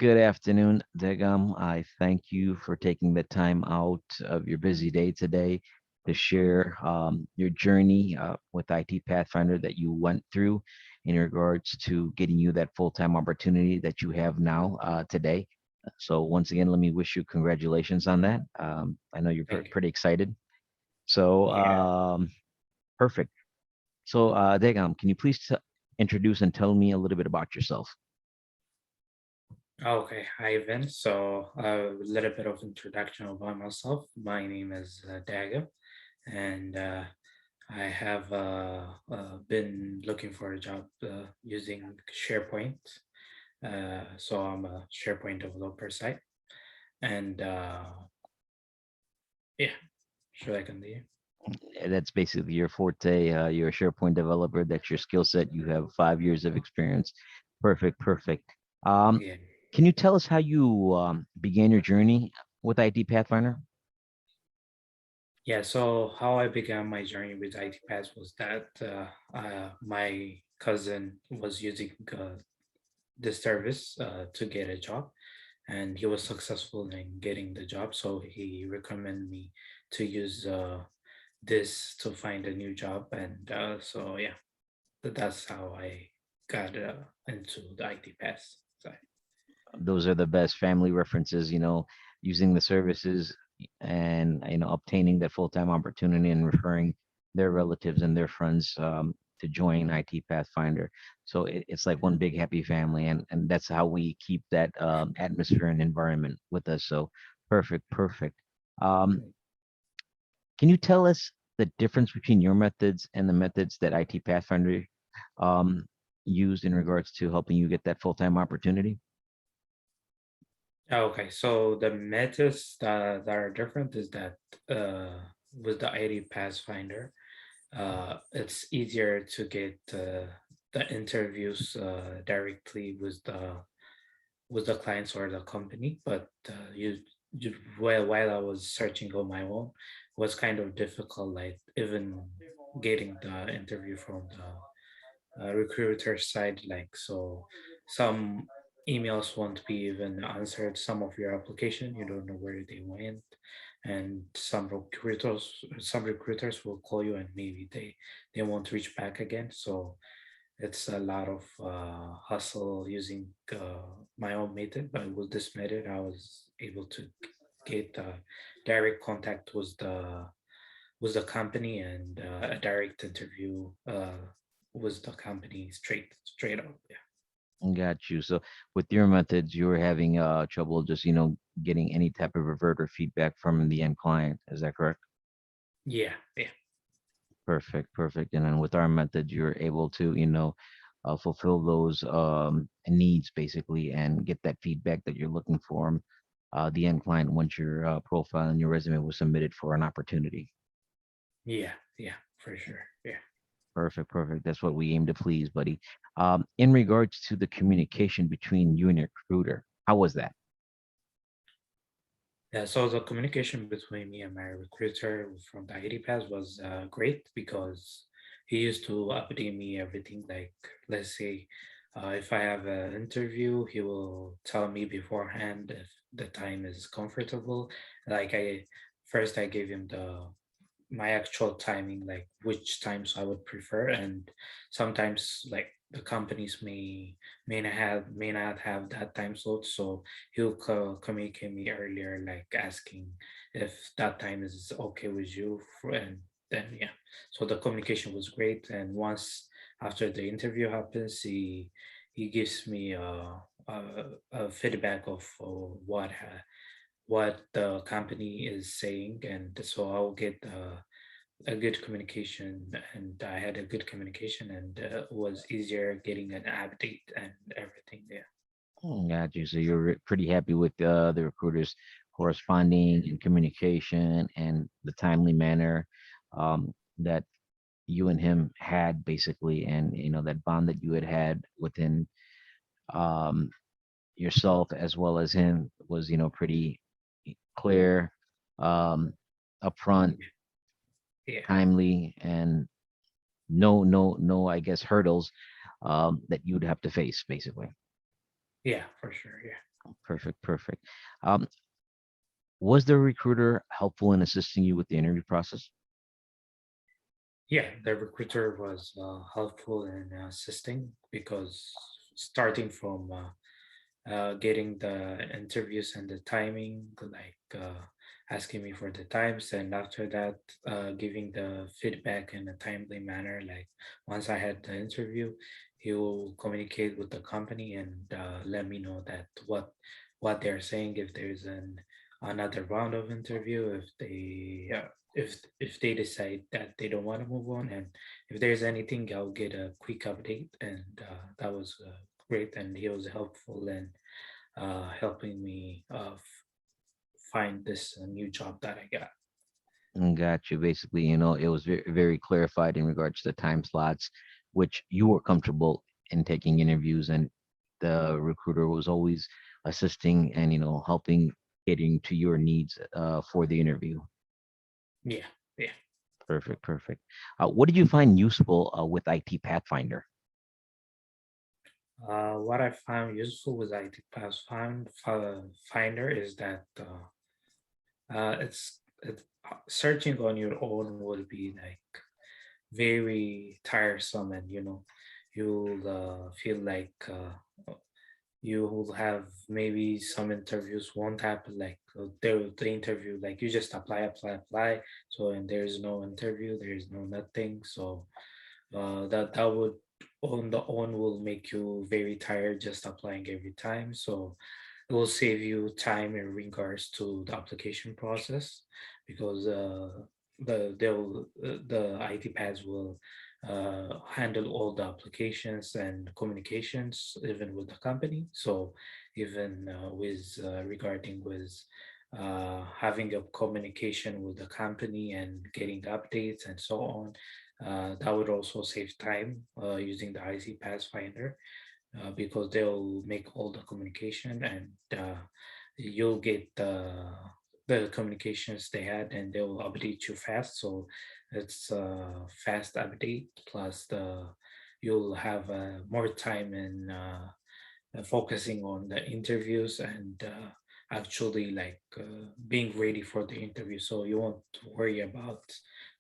Good afternoon, Dagim. I thank you for taking the time out of your busy day today to share your journey with IT Pathfinder that you went through in regards to getting you that full-time opportunity that you have now today. So once again, let me wish you congratulations on that. I know you're Thank you. pretty excited. So Yeah. perfect. So Dagim, can you please introduce and tell me a little bit about yourself? Okay. Hi, Vince. So, a little bit of introduction about myself. My name is Dagim, and I have been looking for a job using SharePoint. So, I'm a SharePoint developer site, and yeah, should I continue? That's basically your forte. You're a SharePoint developer. That's your skill set. You have 5 years of experience. Perfect, perfect. Um, Yeah. can you tell us how you began your journey with ID Pathfinder? Yeah, so how I began my journey with IT Pass was that my cousin was using this service to get a job, and he was successful in getting the job. So he recommended me to use this to find a new job, and so yeah, that's how I got into the IT Pass side. Those are the best family references, using the services and, obtaining that full-time opportunity and referring their relatives and their friends to join IT Pathfinder. So it's like one big happy family, and that's how we keep that atmosphere and environment with us. So perfect, perfect. Um, can you tell us the difference between your methods and the methods that IT Pathfinder um, used in regards to helping you get that full-time opportunity? Okay, so the methods that are different is that with the ID Pathfinder, it's easier to get the interviews directly with the clients or the company. But while I was searching on my own, it was kind of difficult, like even getting the interview from the recruiter side. Like so, some emails won't be even answered. Some of your application, you don't know where they went, and some recruiters will call you and maybe they won't reach back again. So it's a lot of hustle using my own method, but with this method I was able to get direct contact with the company, and a direct interview with the company straight up. Yeah. Got you. So with your methods, you were having trouble just, getting any type of revert or feedback from the end client. Is that correct? Yeah. Yeah. Perfect, perfect. And then with our method, you're able to, fulfill those needs basically and get that feedback that you're looking for. The end client once your profile and your resume was submitted for an opportunity. Yeah. Yeah. For sure. Yeah. Perfect, perfect. That's what we aim to please, buddy. In regards to the communication between you and your recruiter, how was that? Yeah, so the communication between me and my recruiter from the ID Pass was great, because he used to update me everything. Like, let's say, if I have an interview, he will tell me beforehand if the time is comfortable. Like, I gave him the my actual timing, like which times I would prefer, and sometimes like the companies may not have that time slot, so he'll communicate me earlier, like asking if that time is okay with you, and then yeah, so the communication was great. And once after the interview happens, he gives me a feedback of what the company is saying, and so I'll get a good communication, and I had a good communication, and it was easier getting an update and everything there. Got you. So you're pretty happy with the recruiters corresponding and communication and the timely manner that you and him had basically, and that bond that you had within um, yourself as well as him was pretty clear, um, upfront, Yeah, timely, and no, I guess hurdles that you would have to face basically. yeah, for sure. Yeah. Perfect, perfect. Um, was the recruiter helpful in assisting you with the interview process? Yeah, the recruiter was helpful in assisting because starting from getting the interviews and the timing, like asking me for the times, and after that, giving the feedback in a timely manner. Like once I had the interview, he will communicate with the company and let me know that what they're saying, if there's another round of interview, if if they decide that they don't want to move on, and if there's anything, I'll get a quick update. And that was great, and he was helpful in helping me find this new job that I got. Got you. Basically, it was very, very clarified in regards to the time slots, which you were comfortable in taking interviews, and the recruiter was always assisting and helping getting to your needs for the interview. Yeah, yeah. Perfect, perfect. What did you find useful with IT Pathfinder? What I found useful with IT Finder is that searching on your own would be like very tiresome, and you'll feel like you will have maybe some interviews won't happen, like the interview, like you just apply, so and there's no interview, there's no nothing. So that would on the own will make you very tired just applying every time. So it will save you time in regards to the application process, because the IT pads will handle all the applications and communications even with the company. So even with regarding with having a communication with the company and getting updates and so on, that would also save time using the IC Pathfinder, because they'll make all the communication, and you'll get the communications they had, and they'll update you fast. So it's a fast update, plus you'll have more time in focusing on the interviews, and actually like being ready for the interview, so you won't worry about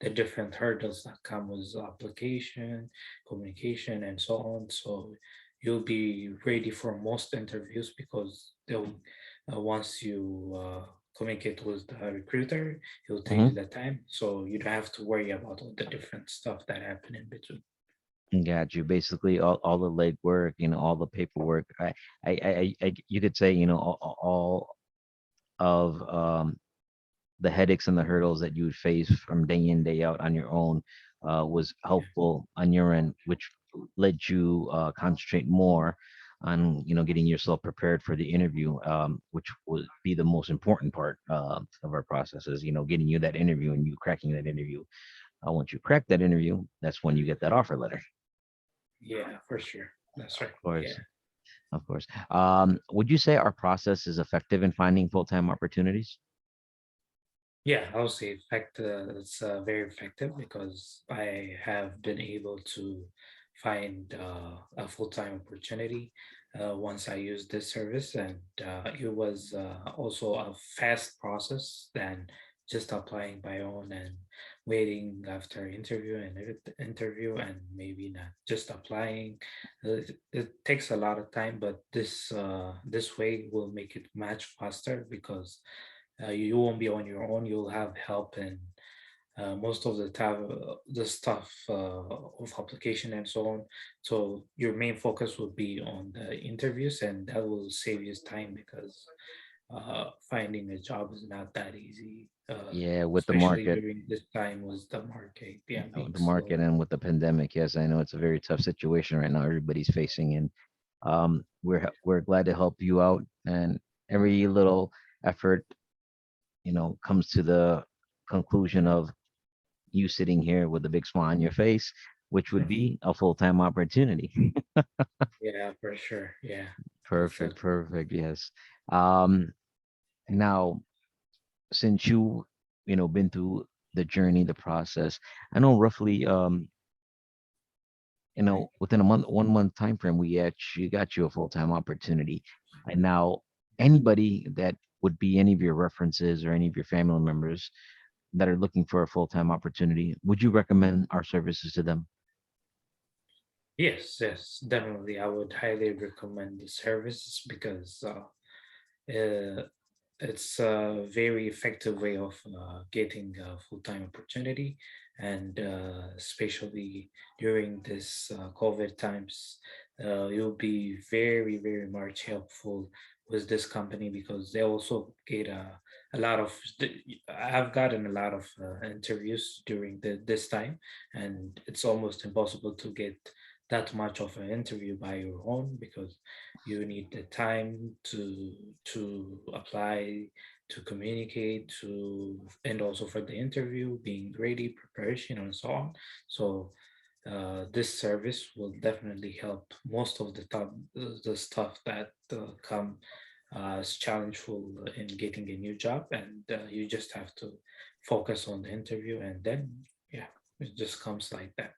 the different hurdles that come with application, communication, and so on. So you'll be ready for most interviews, because they'll once you communicate with the recruiter, he'll tell you Hmm. the time, so you don't have to worry about all the different stuff that happen in between. Got you. Basically, all the legwork, all the paperwork. You could say, all of the headaches and the hurdles that you would face from day in, day out on your own was Yeah, helpful on your end, which led you concentrate more on, getting yourself prepared for the interview, which would be the most important part of our processes, getting you that interview and you cracking that interview. Once you crack that interview, that's when you get that offer letter. yeah, for sure, that's right. Of Yeah. course. Of course. Would you say our process is effective in finding full-time opportunities? Yeah, I would say it's very effective, because I have been able to find a full-time opportunity once I used this service, and it was also a fast process than just applying by own and waiting after interview and interview, and maybe not just applying. It takes a lot of time, but this way will make it much faster, because you won't be on your own. You'll have help, and most of the time, the stuff of application and so on. So your main focus will be on the interviews, and that will save you time, because finding a job is not that easy, Yeah, with the especially market, during this time with the market, yeah, being the slow. market and with the pandemic, yes, I know it's a very tough situation right now. Everybody's facing, and we're glad to help you out. And every little effort, comes to the conclusion of you sitting here with a big smile on your face, which would be a full-time opportunity. Yeah, for sure. Yeah, Perfect, exactly. perfect. Yes. Um, now, since been through the journey, the process, I know roughly, within a month, 1 month time frame, we actually got you a full-time opportunity. And now, anybody that would be any of your references or any of your family members that are looking for a full-time opportunity, would you recommend our services to them? Yes, yes, definitely. I would highly recommend the services because uh, it's a very effective way of getting a full-time opportunity, and especially during this COVID times, you'll be very, very much helpful with this company because they also get a lot of. I've gotten a lot of interviews during this time, and it's almost impossible to get that much of an interview by your own because you need the time to apply, to communicate, to and also for the interview, being ready, preparation, and so on. So this service will definitely help most of the stuff that come as challengeful in getting a new job, and you just have to focus on the interview, and then yeah, it just comes like that,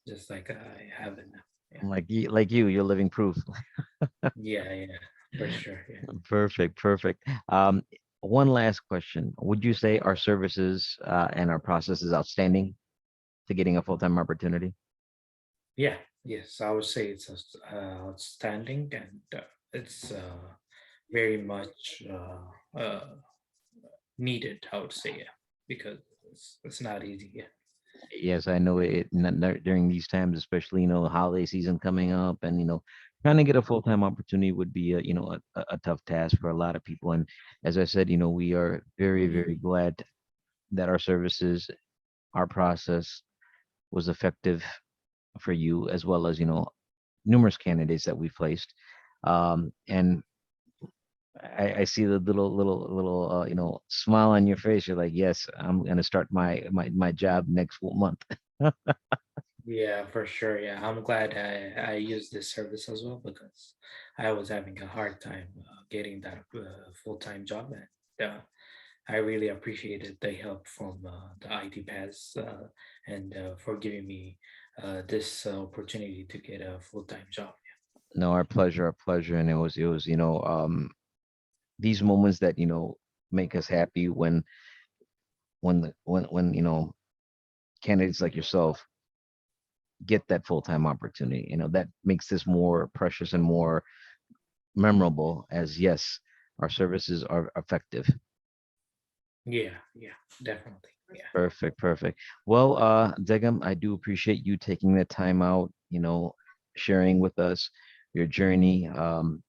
just like I have it now. Yeah, Like you, you're living proof. yeah, yeah, for sure. Yeah. Perfect, perfect. One last question. Would you say our services and our process is outstanding to getting a full-time opportunity? Yeah, yes, I would say it's outstanding, and it's very much needed. I would say, yeah, because it's not easy. Yeah, Yes, I know it during these times, especially, the holiday season coming up, and, trying to get a full-time opportunity would be a tough task for a lot of people. And as I said, we are very, very glad that our services, our process was effective for you, as well as, numerous candidates that we placed. And I see the little smile on your face. You're like, yes, I'm gonna start my job next month. yeah, for sure. Yeah, I'm glad I used this service as well because I was having a hard time getting that full-time job, and I really appreciated the help from the IT Pass and for giving me this opportunity to get a full-time job. No, our pleasure, our pleasure. And it was, these moments that, make us happy when candidates like yourself get that full-time opportunity. That makes this more precious and more memorable, as yes, our services are effective. Yeah, yeah, definitely. Yeah. Perfect, perfect. Well, Degam, I do appreciate you taking the time out, sharing with us your journey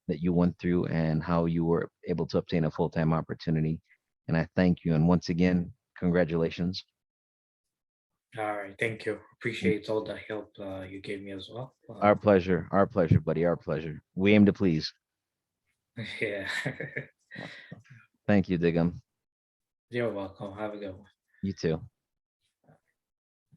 that you went through and how you were able to obtain a full-time opportunity. And I thank you. And once again, congratulations. All right. Thank you. Mm, Appreciate all the help you gave me as well. our pleasure, buddy, our pleasure. We aim to please. Yeah. Thank you, Digam. You're welcome. Have a good one. You too.